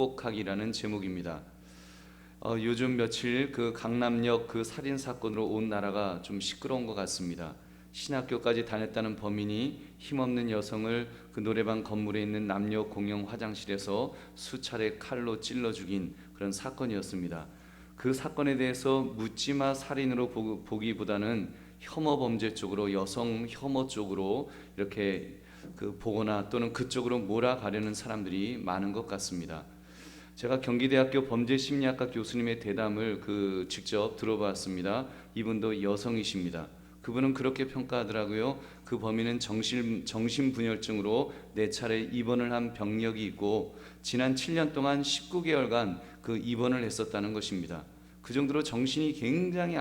극복하기라는 제목입니다. 요즘 며칠 그 강남역 그 살인 사건으로 온 나라가 좀 시끄러운 것 같습니다. 신학교까지 다녔다는 범인이 힘없는 여성을 그 노래방 건물에 있는 남녀 공용 화장실에서 수차례 칼로 찔러 죽인 그런 사건이었습니다. 그 사건에 대해서 묻지마 살인으로 보기보다는 혐오 범죄 쪽으로, 여성 혐오 쪽으로 이렇게 그 보거나 또는 그쪽으로 몰아가려는 사람들이 많은 것 같습니다. 제가 경기대학교 범죄심리학과 교수님의 대담을 직접 들어봤습니다. 이분도 여성이십니다. 그분은 그렇게 평가하더라고요. 그 범인은 정신분열증으로 4차례 입원을 한 병력이 있고 지난 7년 동안 19개월간 그 입원을 했었다는 것입니다. 그 정도로 정신이 굉장히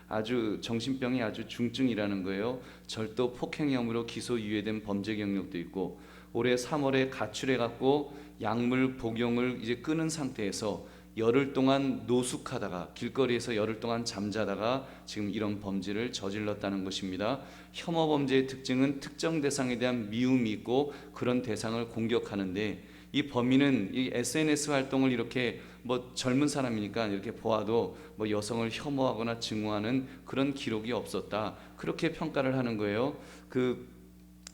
아주 정신병이 아주 중증이라는 거예요. 절도 폭행 혐의로 기소 유예된 범죄 경력도 있고 올해 3월에 가출해 갖고 약물 복용을 이제 끊은 상태에서 열흘 동안 노숙하다가 길거리에서 열흘 동안 잠자다가 지금 이런 범죄를 저질렀다는 것입니다. 혐오 범죄의 특징은 특정 대상에 대한 미움이 있고 그런 대상을 공격하는데 이 범인은 이 SNS 활동을 이렇게 젊은 사람이니까 이렇게 보아도 여성을 혐오하거나 증오하는 그런 기록이 없었다. 그렇게 평가를 하는 거예요.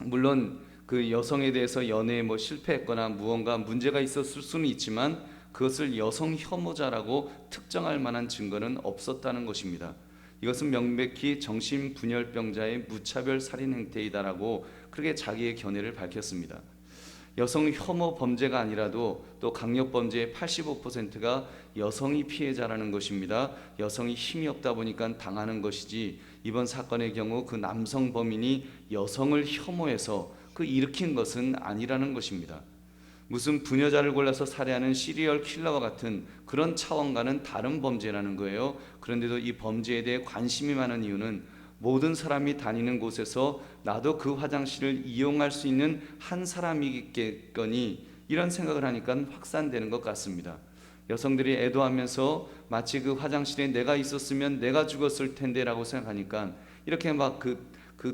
물론 그 여성에 대해서 연애에 실패했거나 무언가 문제가 있었을 수는 있지만 그것을 여성 혐오자라고 특정할 만한 증거는 없었다는 것입니다. 이것은 명백히 정신분열병자의 무차별 살인 행태이다라고 그렇게 자기의 견해를 밝혔습니다. 여성 혐오 범죄가 아니라도 또 강력 범죄의 85%가 여성이 피해자라는 것입니다. 여성이 힘이 없다 보니까 당하는 것이지 이번 사건의 경우 그 남성 범인이 여성을 혐오해서 일으킨 것은 아니라는 것입니다. 무슨 부녀자를 골라서 살해하는 시리얼 킬러와 같은 그런 차원과는 다른 범죄라는 거예요. 그런데도 이 범죄에 대해 관심이 많은 이유는 모든 사람이 다니는 곳에서 나도 그 화장실을 이용할 수 있는 한 사람이겠거니 이런 생각을 하니까 확산되는 것 같습니다. 여성들이 애도하면서 마치 그 화장실에 내가 있었으면 내가 죽었을 텐데 라고 생각하니까 이렇게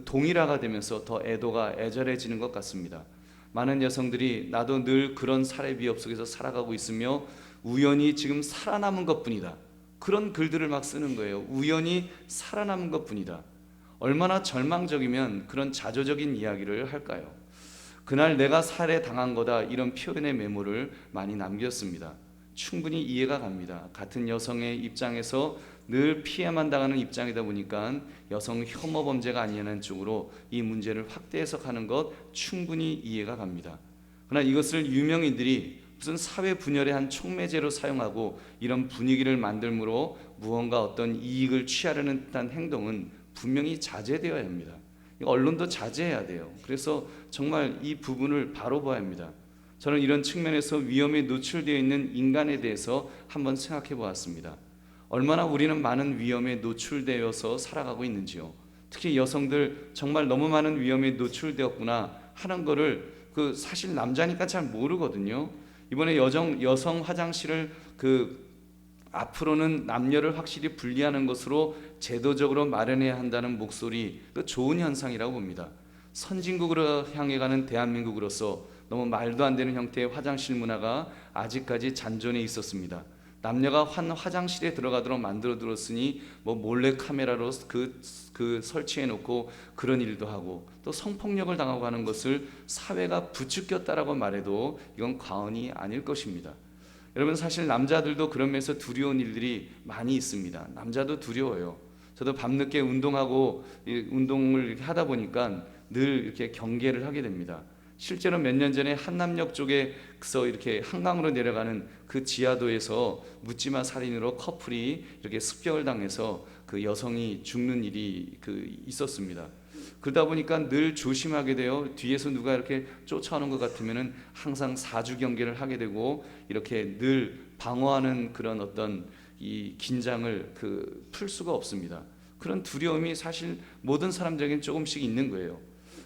동일화가 되면서 더 애도가 애절해지는 것 같습니다. 많은 여성들이 나도 늘 그런 살해 위협 속에서 살아가고 있으며 우연히 지금 살아남은 것뿐이다. 그런 글들을 막 쓰는 거예요. 우연히 살아남은 것뿐이다. 얼마나 절망적이면 그런 자조적인 이야기를 할까요? 그날 내가 살해당한 거다 이런 표현의 메모를 많이 남겼습니다. 충분히 이해가 갑니다. 같은 여성의 입장에서 늘 피해만 당하는 입장이다 보니까 여성 혐오 범죄가 아니냐는 쪽으로 이 문제를 확대 해석하는 것 충분히 이해가 갑니다. 그러나 이것을 유명인들이 무슨 사회 분열의 한 촉매제로 사용하고 이런 분위기를 만들므로 무언가 어떤 이익을 취하려는 듯한 행동은 분명히 자제되어야 합니다. 언론도 자제해야 돼요. 그래서 정말 이 부분을 바로 봐야 합니다. 저는 이런 측면에서 위험에 노출되어 있는 인간에 대해서 한번 생각해 보았습니다. 얼마나 우리는 많은 위험에 노출되어서 살아가고 있는지요. 특히 여성들 정말 너무 많은 위험에 노출되었구나 하는 거를 사실 남자니까 잘 모르거든요. 이번에 여성 화장실을 앞으로는 남녀를 확실히 분리하는 것으로 제도적으로 마련해야 한다는 목소리, 좋은 현상이라고 봅니다. 선진국으로 향해 가는 대한민국으로서 너무 말도 안 되는 형태의 화장실 문화가 아직까지 잔존해 있었습니다. 남녀가 한 화장실에 들어가도록 만들어 두었으니 몰래 카메라로 설치해 놓고 그런 일도 하고 또 성폭력을 당하고 하는 것을 사회가 부추겼다라고 말해도 이건 과언이 아닐 것입니다. 여러분 사실 남자들도 그런 면에서 두려운 일들이 많이 있습니다. 남자도 두려워요. 저도 밤늦게 운동을 하다 보니까 늘 이렇게 경계를 하게 됩니다. 실제로 몇 년 전에 한남역 쪽에서 이렇게 한강으로 내려가는 그 지하도에서 묻지마 살인으로 커플이 이렇게 습격을 당해서 그 여성이 죽는 일이 있었습니다. 그러다 보니까 늘 조심하게 돼요. 뒤에서 누가 이렇게 쫓아오는 것 같으면은 항상 사주 경계를 하게 되고 이렇게 늘 방어하는 그런 어떤 이 긴장을 풀 수가 없습니다. 그런 두려움이 사실 모든 사람들에게는 조금씩 있는 거예요.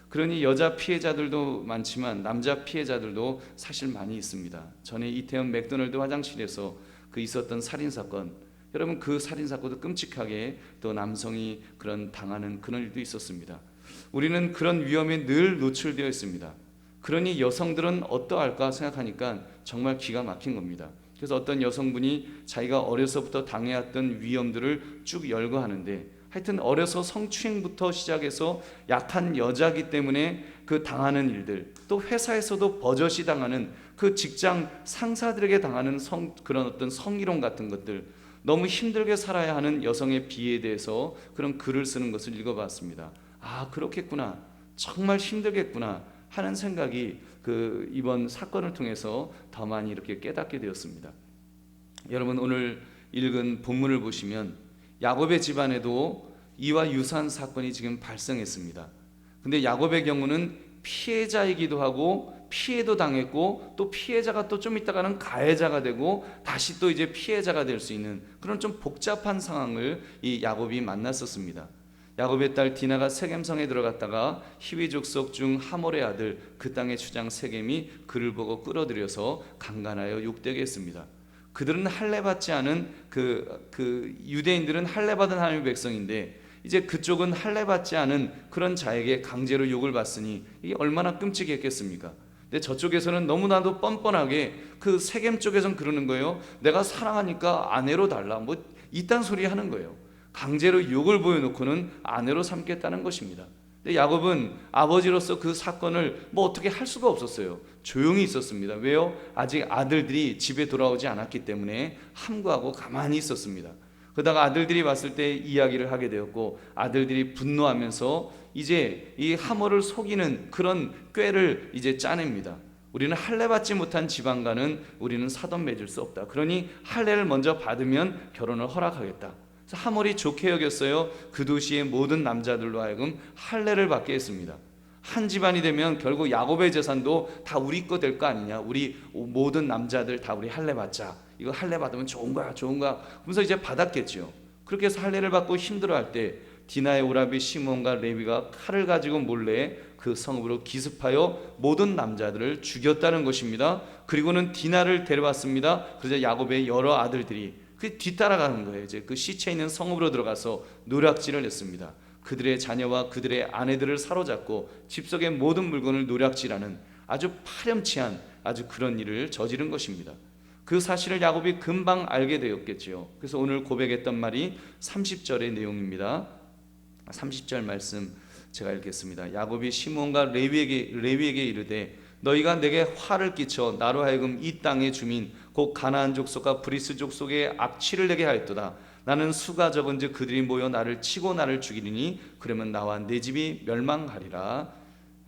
그러니 여자 피해자들도 많지만 남자 피해자들도 사실 많이 있습니다. 전에 이태원 맥도날드 화장실에서 있었던 살인사건, 여러분 그 살인사건도 끔찍하게 또 남성이 당하는 그런 일도 있었습니다. 우리는 그런 위험에 늘 노출되어 있습니다. 그러니 여성들은 어떠할까 생각하니까 정말 기가 막힌 겁니다. 그래서 어떤 여성분이 자기가 어려서부터 당해왔던 위험들을 쭉 열거하는데, 하여튼 어려서 성추행부터 시작해서 약한 여자기 때문에 그 당하는 일들, 또 회사에서도 버젓이 당하는 그 직장 상사들에게 당하는 그런 어떤 성희롱 같은 것들, 너무 힘들게 살아야 하는 여성의 비에 대해서 그런 글을 쓰는 것을 읽어봤습니다. 아, 그렇겠구나, 정말 힘들겠구나 하는 생각이 이번 사건을 통해서 더 많이 이렇게 깨닫게 되었습니다. 여러분, 오늘 읽은 본문을 보시면 야곱의 집안에도 이와 유사한 사건이 지금 발생했습니다. 근데 야곱의 경우는 피해자이기도 하고 피해도 당했고, 또 피해자가 또 좀 있다가는 가해자가 되고 다시 또 이제 피해자가 될 수 있는 그런 좀 복잡한 상황을 이 야곱이 만났었습니다. 야곱의 딸 디나가 세겜성에 들어갔다가 히위 족속 중 하몰의 아들 그 땅의 주장 세겜이 그를 보고 끌어들여서 강간하여 욕되게 했습니다. 그들은 할례받지 않은 유대인들은 할례받은 하나님의 백성인데, 이제 그쪽은 할례받지 않은 그런 자에게 강제로 욕을 받으니 이게 얼마나 끔찍했겠습니까? 근데 저쪽에서는 너무나도 뻔뻔하게 그 세겜 쪽에선 그러는 거예요. 내가 사랑하니까 아내로 달라, 뭐 이딴 소리 하는 거예요. 강제로 욕을 보여놓고는 아내로 삼겠다는 것입니다. 근데 야곱은 아버지로서 그 사건을 뭐 어떻게 할 수가 없었어요. 조용히 있었습니다. 왜요? 아직 아들들이 집에 돌아오지 않았기 때문에 함구하고 가만히 있었습니다. 그러다가 아들들이 왔을 때 이야기를 하게 되었고, 아들들이 분노하면서 이제 이 하몰을 속이는 그런 꾀를 이제 짜냅니다. 우리는 할례받지 못한 지방과는 우리는 사돈 맺을 수 없다. 그러니 할례를 먼저 받으면 결혼을 허락하겠다. 그래서 하몰이 좋게 여겼어요. 그 도시의 모든 남자들로 하여금 할례를 받게 했습니다. 한 집안이 되면 결국 야곱의 재산도 다 우리 거 될 거 아니냐, 우리 모든 남자들 다 우리 할례 받자, 이거 할례 받으면 좋은 거야 좋은 거야 그러면서 이제 받았겠죠. 그렇게 해서 할례를 받고 힘들어할 때 디나의 오라비 시몬과 레위가 칼을 가지고 몰래 그 성읍으로 기습하여 모든 남자들을 죽였다는 것입니다. 그리고는 디나를 데려왔습니다. 그래서 야곱의 여러 아들들이 그 뒤따라가는 거예요. 이제 그 시체 있는 성읍으로 들어가서 노략질을 했습니다. 그들의 자녀와 그들의 아내들을 사로잡고 집 속의 모든 물건을 노략질하는 아주 파렴치한 아주 그런 일을 저지른 것입니다. 그 사실을 야곱이 금방 알게 되었겠지요. 그래서 오늘 고백했던 말이 30절의 내용입니다. 30절 말씀 제가 읽겠습니다. 야곱이 시몬과 레위에게 이르되 너희가 내게 화를 끼쳐 나로 하여금 이 땅의 주민 곧 가나안 족속과 브리스 족속에 악취를 내게 하였도다. 나는 수가 적은즉 그들이 모여 나를 치고 나를 죽이리니 그러면 나와 내 집이 멸망하리라.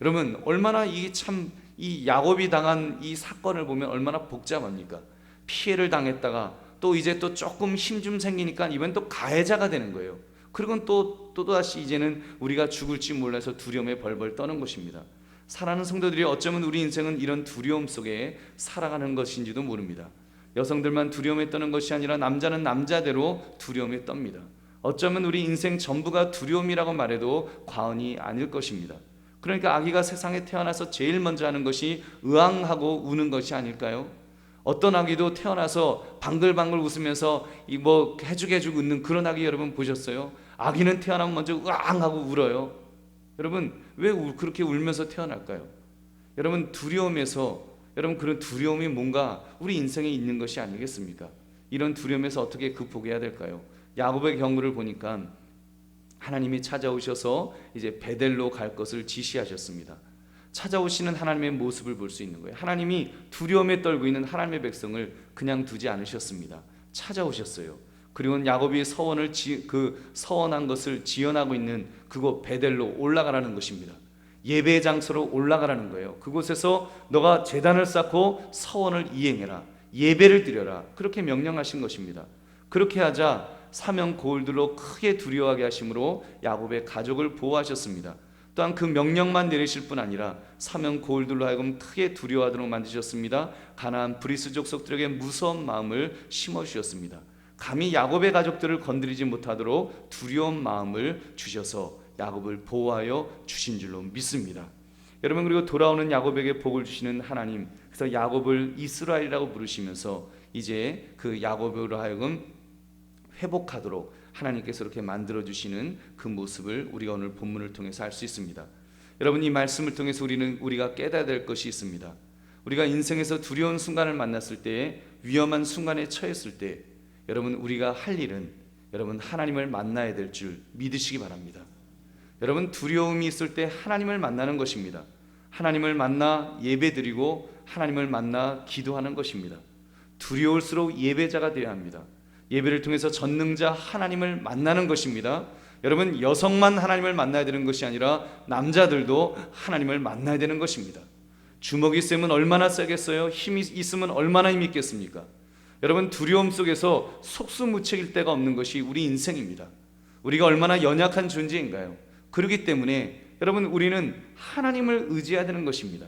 여러분, 얼마나 이 야곱이 당한 이 사건을 보면 얼마나 복잡합니까? 피해를 당했다가 또 이제 또 조금 힘 좀 생기니까 이번엔 또 가해자가 되는 거예요. 그리고 또다시 이제는 우리가 죽을지 몰라서 두려움에 벌벌 떠는 것입니다. 사랑하는 성도들이, 어쩌면 우리 인생은 이런 두려움 속에 살아가는 것인지도 모릅니다. 여성들만 두려움에 떠는 것이 아니라 남자는 남자대로 두려움에 떱니다. 어쩌면 우리 인생 전부가 두려움이라고 말해도 과언이 아닐 것입니다. 그러니까 아기가 세상에 태어나서 제일 먼저 하는 것이 으앙하고 우는 것이 아닐까요? 어떤 아기도 태어나서 방글방글 웃으면서 뭐 해주게 해주고 웃는 그런 아기 여러분 보셨어요? 아기는 태어나면 먼저 으앙하고 울어요. 여러분, 왜 그렇게 울면서 태어날까요? 여러분, 여러분 그런 두려움이 뭔가 우리 인생에 있는 것이 아니겠습니까? 이런 두려움에서 어떻게 극복해야 될까요? 야곱의 경우를 보니까 하나님이 찾아오셔서 이제 베델로 갈 것을 지시하셨습니다. 찾아오시는 하나님의 모습을 볼 수 있는 거예요. 하나님이 두려움에 떨고 있는 하나님의 백성을 그냥 두지 않으셨습니다. 찾아오셨어요. 그리고 야곱이 서원한 것을 지연하고 있는 그곳 베델로 올라가라는 것입니다. 예배 장소로 올라가라는 거예요. 그곳에서 너가 제단을 쌓고 서원을 이행해라, 예배를 드려라, 그렇게 명령하신 것입니다. 그렇게 하자 사명 고울들로 크게 두려워하게 하심으로 야곱의 가족을 보호하셨습니다. 또한 그 명령만 내리실 뿐 아니라 사명 고울들로 하여금 크게 두려워하도록 만드셨습니다. 가나안 브리스 족속들에게 무서운 마음을 심어주셨습니다. 감히 야곱의 가족들을 건드리지 못하도록 두려운 마음을 주셔서 야곱을 보호하여 주신 줄로 믿습니다. 여러분, 그리고 돌아오는 야곱에게 복을 주시는 하나님, 그래서 야곱을 이스라엘이라고 부르시면서 이제 그 야곱으로 하여금 회복하도록 하나님께서 이렇게 만들어주시는 그 모습을 우리가 오늘 본문을 통해서 알 수 있습니다. 여러분, 이 말씀을 통해서 우리가 깨달아야 될 것이 있습니다. 우리가 인생에서 두려운 순간을 만났을 때, 위험한 순간에 처했을 때, 여러분, 우리가 할 일은 여러분 하나님을 만나야 될 줄 믿으시기 바랍니다. 여러분, 두려움이 있을 때 하나님을 만나는 것입니다. 하나님을 만나 예배드리고 하나님을 만나 기도하는 것입니다. 두려울수록 예배자가 되어야 합니다. 예배를 통해서 전능자 하나님을 만나는 것입니다. 여러분, 여성만 하나님을 만나야 되는 것이 아니라 남자들도 하나님을 만나야 되는 것입니다. 주먹이 세면 얼마나 세겠어요? 힘이 있으면 얼마나 힘이 있겠습니까? 여러분, 두려움 속에서 속수무책일 데가 없는 것이 우리 인생입니다. 우리가 얼마나 연약한 존재인가요? 그렇기 때문에 여러분, 우리는 하나님을 의지해야 되는 것입니다.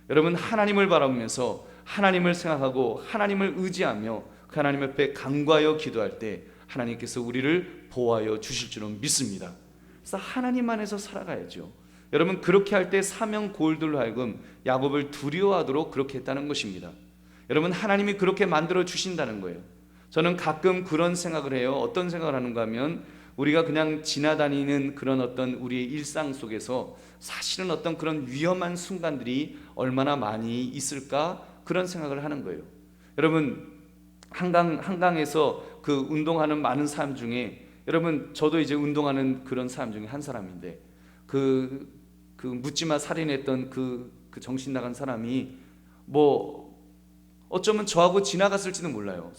여러분, 하나님을 바라보면서 하나님을 생각하고 하나님을 의지하며 그 하나님 앞에 간구하여 기도할 때 하나님께서 우리를 보호하여 주실 줄은 믿습니다. 그래서 하나님 안에서 살아가야죠. 여러분, 그렇게 할 때 사명 고울들로 하여금 야곱을 두려워하도록 그렇게 했다는 것입니다. 여러분, 하나님이 그렇게 만들어 주신다는 거예요. 저는 가끔 그런 생각을 해요. 어떤 생각을 하는가 하면, 우리가 그냥 지나다니는 그런 어떤 우리의 일상 속에서 사실은 어떤 그런 위험한 순간들이 얼마나 많이 있을까, 그런 생각을 하는 거예요. 여러분, 한강에서 그 운동하는 많은 사람 중에, 여러분, 저도 이제 운동하는 그런 사람 중에 한 사람인데, 그 묻지마 살인했던 그 정신 나간 사람이 뭐 어쩌면 저하고 지나갔을지도 몰라요.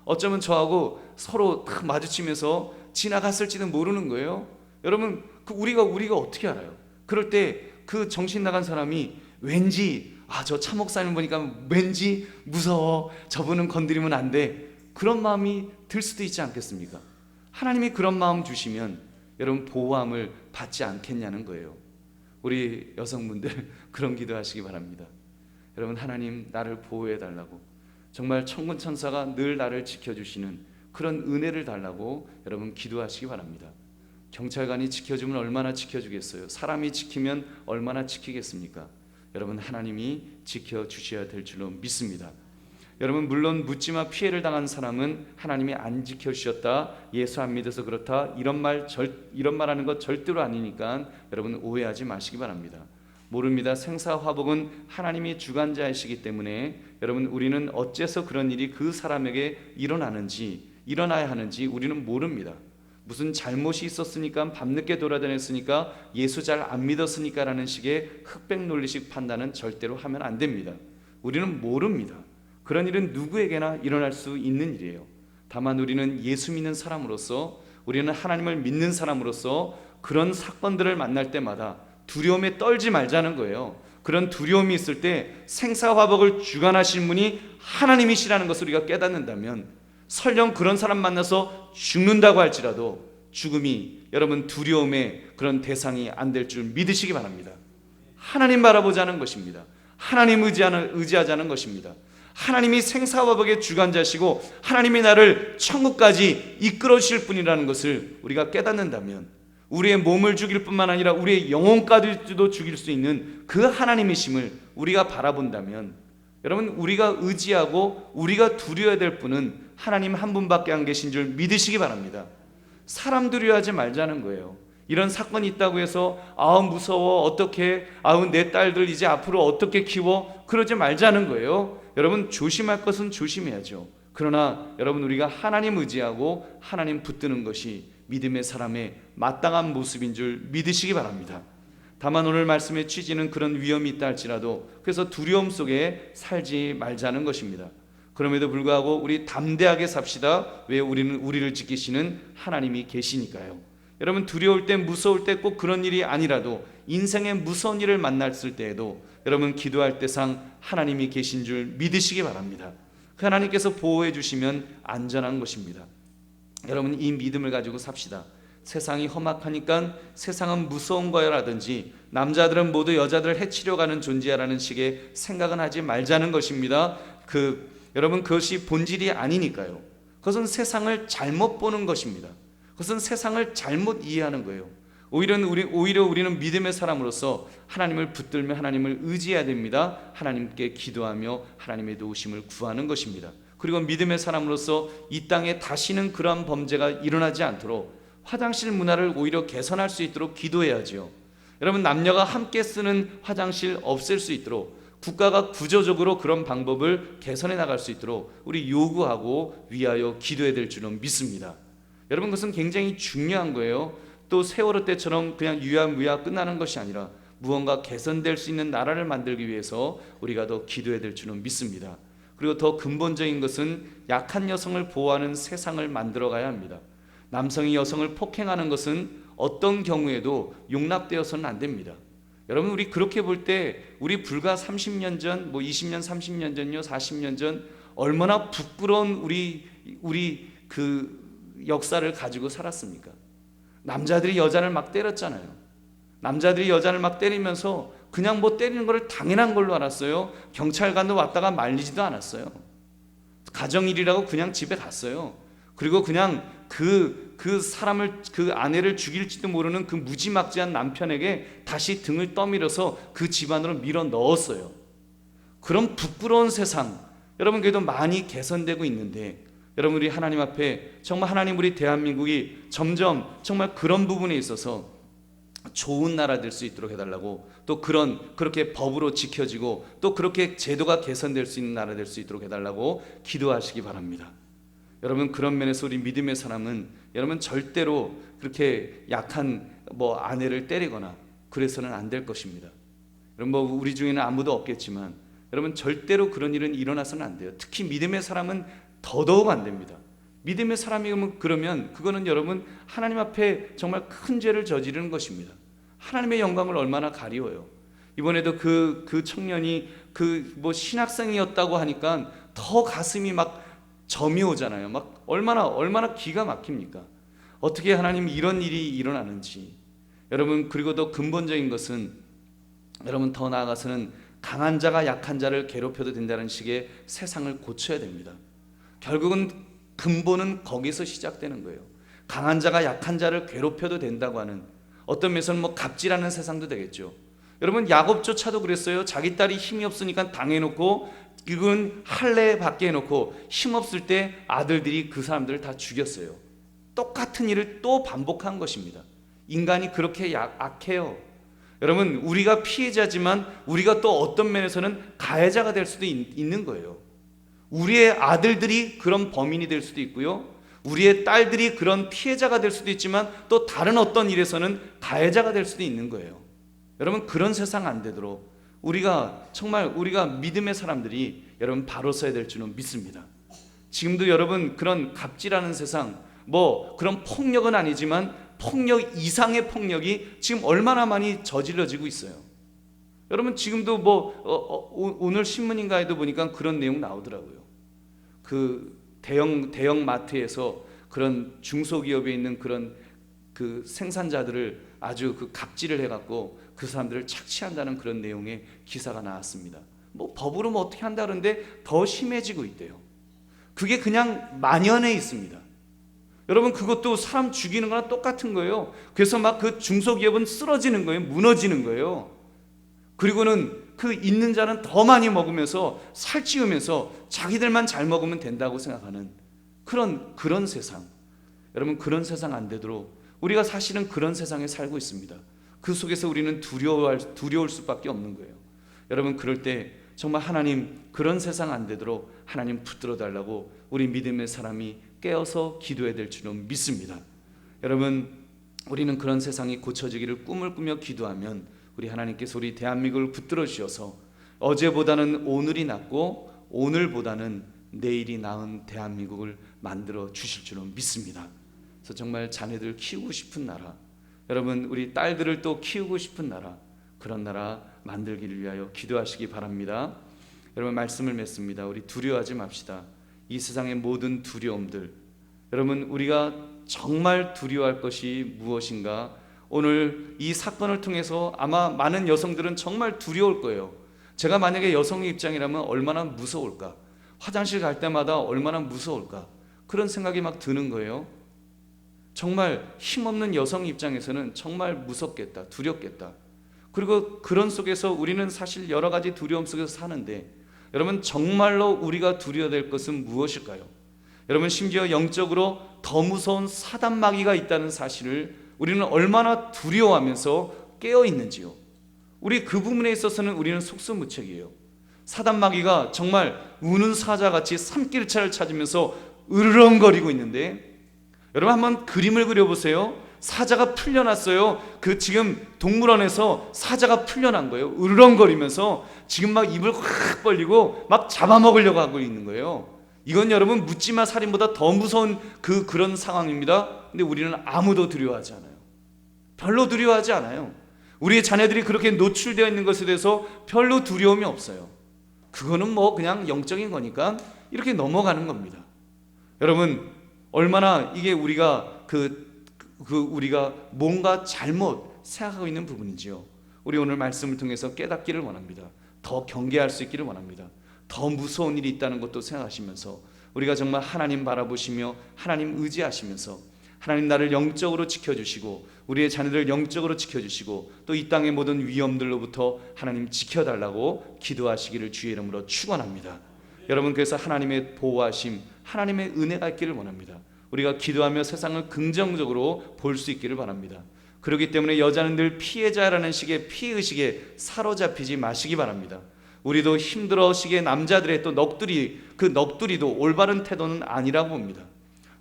어쩌면 저하고 서로 딱 마주치면서 지나갔을지도 모르는 거예요. 여러분, 우리가 어떻게 알아요? 그럴 때 그 정신 나간 사람이 왠지 저 차 목사님 보니까 왠지 무서워, 저분은 건드리면 안 돼, 그런 마음이 들 수도 있지 않겠습니까? 하나님이 그런 마음 주시면 여러분 보호함을 받지 않겠냐는 거예요. 우리 여성분들 그런 기도하시기 바랍니다. 여러분, 하나님 나를 보호해 달라고, 정말 천군 천사가 늘 나를 지켜주시는 그런 은혜를 달라고 여러분 기도하시기 바랍니다. 경찰관이 지켜주면 얼마나 지켜주겠어요? 사람이 지키면 얼마나 지키겠습니까? 여러분, 하나님이 지켜주셔야 될 줄로 믿습니다. 여러분, 물론 묻지마 피해를 당한 사람은 하나님이 안 지켜주셨다, 예수 안 믿어서 그렇다, 이런 말하는 것 절대로 아니니까 여러분 오해하지 마시기 바랍니다. 모릅니다. 생사화복은 하나님이 주관자이시기 때문에 여러분, 우리는 어째서 그런 일이 그 사람에게 일어나야 하는지 우리는 모릅니다. 무슨 잘못이 있었으니까, 밤늦게 돌아다녔으니까, 예수 잘 안 믿었으니까 라는 식의 흑백 논리식 판단은 절대로 하면 안 됩니다. 우리는 모릅니다. 그런 일은 누구에게나 일어날 수 있는 일이에요. 다만 우리는 예수 믿는 사람으로서, 우리는 하나님을 믿는 사람으로서 그런 사건들을 만날 때마다 두려움에 떨지 말자는 거예요. 그런 두려움이 있을 때 생사화복을 주관하신 분이 하나님이시라는 것을 우리가 깨닫는다면, 설령 그런 사람 만나서 죽는다고 할지라도 죽음이 여러분 두려움의 그런 대상이 안 될 줄 믿으시기 바랍니다. 하나님 바라보자는 것입니다. 하나님 의지하자는 것입니다. 하나님이 생사화복의 주관자시고 하나님이 나를 천국까지 이끌어 주실 분이라는 것을 우리가 깨닫는다면, 우리의 몸을 죽일 뿐만 아니라 우리의 영혼까지도 죽일 수 있는 그 하나님이심을 우리가 바라본다면, 여러분, 우리가 의지하고 우리가 두려워야 될 분은 하나님 한 분밖에 안 계신 줄 믿으시기 바랍니다. 사람 두려워하지 말자는 거예요. 이런 사건이 있다고 해서 무서워, 어떻게, 내 딸들 이제 앞으로 어떻게 키워, 그러지 말자는 거예요. 여러분, 조심할 것은 조심해야죠. 그러나 여러분, 우리가 하나님 의지하고 하나님 붙드는 것이 믿음의 사람의 마땅한 모습인 줄 믿으시기 바랍니다. 다만 오늘 말씀의 취지는 그런 위험이 있다 할지라도, 그래서 두려움 속에 살지 말자는 것입니다. 그럼에도 불구하고 우리 담대하게 삽시다. 왜? 우리를 지키시는 하나님이 계시니까요. 여러분, 두려울 때, 무서울 때 꼭 그런 일이 아니라도 인생의 무서운 일을 만났을 때에도 여러분 기도할 때상 하나님이 계신 줄 믿으시기 바랍니다. 그 하나님께서 보호해 주시면 안전한 것입니다. 여러분, 이 믿음을 가지고 삽시다. 세상이 험악하니까 세상은 무서운 거야라든지, 남자들은 모두 여자들을 해치려 가는 존재야라는 식의 생각은 하지 말자는 것입니다. 여러분, 그것이 본질이 아니니까요. 그것은 세상을 잘못 보는 것입니다. 그것은 세상을 잘못 이해하는 거예요. 오히려 우리는 믿음의 사람으로서 하나님을 붙들며 하나님을 의지해야 됩니다. 하나님께 기도하며 하나님의 도우심을 구하는 것입니다. 그리고 믿음의 사람으로서 이 땅에 다시는 그러한 범죄가 일어나지 않도록 화장실 문화를 오히려 개선할 수 있도록 기도해야죠. 여러분, 남녀가 함께 쓰는 화장실 없앨 수 있도록 국가가 구조적으로 그런 방법을 개선해 나갈 수 있도록 우리 요구하고 위하여 기도해야 될 줄은 믿습니다. 여러분, 그것은 굉장히 중요한 거예요. 또 세월호 때처럼 그냥 유야무야 끝나는 것이 아니라 무언가 개선될 수 있는 나라를 만들기 위해서 우리가 더 기도해야 될 줄은 믿습니다. 그리고 더 근본적인 것은 약한 여성을 보호하는 세상을 만들어 가야 합니다. 남성이 여성을 폭행하는 것은 어떤 경우에도 용납되어서는 안 됩니다. 여러분, 우리 그렇게 볼 때 우리 불과 30년 전, 20년, 30년 전요, 40년 전 얼마나 부끄러운 우리 그 역사를 가지고 살았습니까? 남자들이 여자를 막 때렸잖아요. 남자들이 여자를 막 때리면서 그냥 때리는 걸 당연한 걸로 알았어요. 경찰관도 왔다가 말리지도 않았어요. 가정일이라고 그냥 집에 갔어요. 그리고 그냥 그 사람을, 그 아내를 죽일지도 모르는 그 무지막지한 남편에게 다시 등을 떠밀어서 그 집안으로 밀어 넣었어요. 그런 부끄러운 세상, 여러분, 그래도 많이 개선되고 있는데, 여러분, 우리 하나님 앞에 정말 하나님, 우리 대한민국이 점점 정말 그런 부분에 있어서 좋은 나라 될 수 있도록 해달라고, 또 그렇게 법으로 지켜지고 또 그렇게 제도가 개선될 수 있는 나라 될 수 있도록 해달라고 기도하시기 바랍니다. 여러분, 그런 면에서 우리 믿음의 사람은 여러분 절대로 그렇게 약한 아내를 때리거나 그래서는 안 될 것입니다. 여러분, 우리 중에는 아무도 없겠지만 여러분, 절대로 그런 일은 일어나서는 안 돼요. 특히 믿음의 사람은 더더욱 안 됩니다. 믿음의 사람이면 그러면 그거는 여러분 하나님 앞에 정말 큰 죄를 저지르는 것입니다. 하나님의 영광을 얼마나 가리워요. 이번에도 그 청년이 신학생이었다고 하니까 더 가슴이 막 점이 오잖아요. 막 얼마나 기가 막힙니까? 어떻게 하나님이 이런 일이 일어나는지. 여러분, 그리고 더 근본적인 것은 여러분, 더 나아가서는 강한 자가 약한 자를 괴롭혀도 된다는 식의 세상을 고쳐야 됩니다. 결국은 근본은 거기서 시작되는 거예요. 강한 자가 약한 자를 괴롭혀도 된다고 하는, 어떤 면에서는 갑질하는 세상도 되겠죠. 여러분, 야곱조차도 그랬어요. 자기 딸이 힘이 없으니까 당해놓고 이건 할례 받게 해놓고 힘없을 때 아들들이 그 사람들을 다 죽였어요. 똑같은 일을 또 반복한 것입니다. 인간이 그렇게 악해요. 여러분, 우리가 피해자지만 우리가 또 어떤 면에서는 가해자가 될 수도 있는 거예요. 우리의 아들들이 그런 범인이 될 수도 있고요, 우리의 딸들이 그런 피해자가 될 수도 있지만 또 다른 어떤 일에서는 가해자가 될 수도 있는 거예요. 여러분, 그런 세상 안 되도록 우리가 믿음의 사람들이 여러분 바로 서야 될 줄은 믿습니다. 지금도 여러분 그런 갑질하는 세상, 그런 폭력은 아니지만 폭력 이상의 폭력이 지금 얼마나 많이 저질러지고 있어요. 여러분, 지금도 오늘 신문인가에도 보니까 그런 내용 나오더라고요. 그 대형 마트에서 그런 중소기업에 있는 그런 그 생산자들을 아주 갑질을 해갖고 그 사람들을 착취한다는 그런 내용의 기사가 나왔습니다. 법으로 어떻게 한다 그러는데 더 심해지고 있대요. 그게 그냥 만연해 있습니다. 여러분, 그것도 사람 죽이는 거랑 똑같은 거예요. 그래서 그 중소기업은 쓰러지는 거예요. 무너지는 거예요. 그리고는 그 있는 자는 더 많이 먹으면서 살찌우면서 자기들만 잘 먹으면 된다고 생각하는 그런 세상. 여러분, 그런 세상 안 되도록 우리가 사실은 그런 세상에 살고 있습니다. 그 속에서 우리는 두려울 수밖에 없는 거예요. 여러분, 그럴 때 정말 하나님, 그런 세상 안 되도록 하나님 붙들어 달라고 우리 믿음의 사람이 깨어서 기도해야 될 줄은 믿습니다. 여러분, 우리는 그런 세상이 고쳐지기를 꿈을 꾸며 기도하면 우리 하나님께서 우리 대한민국을 붙들어 주셔서 어제보다는 오늘이 낫고 오늘보다는 내일이 나은 대한민국을 만들어 주실 줄은 믿습니다. 그래서 정말 자녀들 키우고 싶은 나라, 여러분 우리 딸들을 또 키우고 싶은 나라, 그런 나라 만들기를 위하여 기도하시기 바랍니다. 여러분, 말씀을 맺습니다. 우리 두려워하지 맙시다. 이 세상의 모든 두려움들, 여러분 우리가 정말 두려워할 것이 무엇인가? 오늘 이 사건을 통해서 아마 많은 여성들은 정말 두려울 거예요. 제가 만약에 여성의 입장이라면 얼마나 무서울까? 화장실 갈 때마다 얼마나 무서울까? 그런 생각이 막 드는 거예요. 정말 힘없는 여성 입장에서는 정말 무섭겠다, 두렵겠다. 그리고 그런 속에서 우리는 사실 여러 가지 두려움 속에서 사는데, 여러분 정말로 우리가 두려워야 될 것은 무엇일까요? 여러분, 심지어 영적으로 더 무서운 사단 마귀가 있다는 사실을 우리는 얼마나 두려워하면서 깨어 있는지요. 우리 그 부분에 있어서는 우리는 속수무책이에요. 사단 마귀가 정말 우는 사자같이 산길차를 찾으면서 으르렁거리고 있는데, 여러분 한번 그림을 그려보세요. 사자가 풀려났어요. 그 지금 동물원에서 사자가 풀려난 거예요. 으르렁거리면서 지금 막 입을 확 벌리고 막 잡아먹으려고 하고 있는 거예요. 이건 여러분 묻지마 살인보다 더 무서운 그런 상황입니다. 근데 우리는 아무도 두려워하지 않아요. 별로 두려워하지 않아요. 우리의 자녀들이 그렇게 노출되어 있는 것에 대해서 별로 두려움이 없어요. 그거는 뭐 그냥 영적인 거니까 이렇게 넘어가는 겁니다. 여러분, 얼마나 이게 우리가 우리가 뭔가 잘못 생각하고 있는 부분이지요. 우리 오늘 말씀을 통해서 깨닫기를 원합니다. 더 경계할 수 있기를 원합니다. 더 무서운 일이 있다는 것도 생각하시면서 우리가 정말 하나님 바라보시며 하나님 의지하시면서 하나님 나를 영적으로 지켜주시고 우리의 자녀를 영적으로 지켜주시고 또 이 땅의 모든 위험들로부터 하나님 지켜달라고 기도하시기를 주의 이름으로 축원합니다. 여러분, 그래서 하나님의 보호하심, 하나님의 은혜가 있기를 원합니다. 우리가 기도하며 세상을 긍정적으로 볼 수 있기를 바랍니다. 그렇기 때문에 여자는 늘 피해자라는 식의 피의식에 사로잡히지 마시기 바랍니다. 우리도 힘들어시기에 남자들의 또 넋두리도 올바른 태도는 아니라고 봅니다.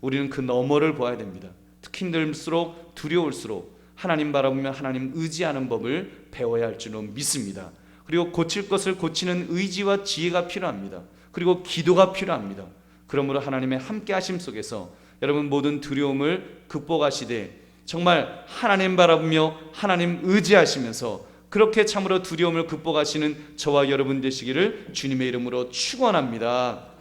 우리는 그 너머를 봐야 됩니다. 특히 힘들수록 두려울수록 하나님 바라보며 하나님 의지하는 법을 배워야 할 줄로 믿습니다. 그리고 고칠 것을 고치는 의지와 지혜가 필요합니다. 그리고 기도가 필요합니다. 그러므로 하나님의 함께 하심 속에서 여러분 모든 두려움을 극복하시되 정말 하나님 바라보며 하나님 의지하시면서 그렇게 참으로 두려움을 극복하시는 저와 여러분 되시기를 주님의 이름으로 축원합니다.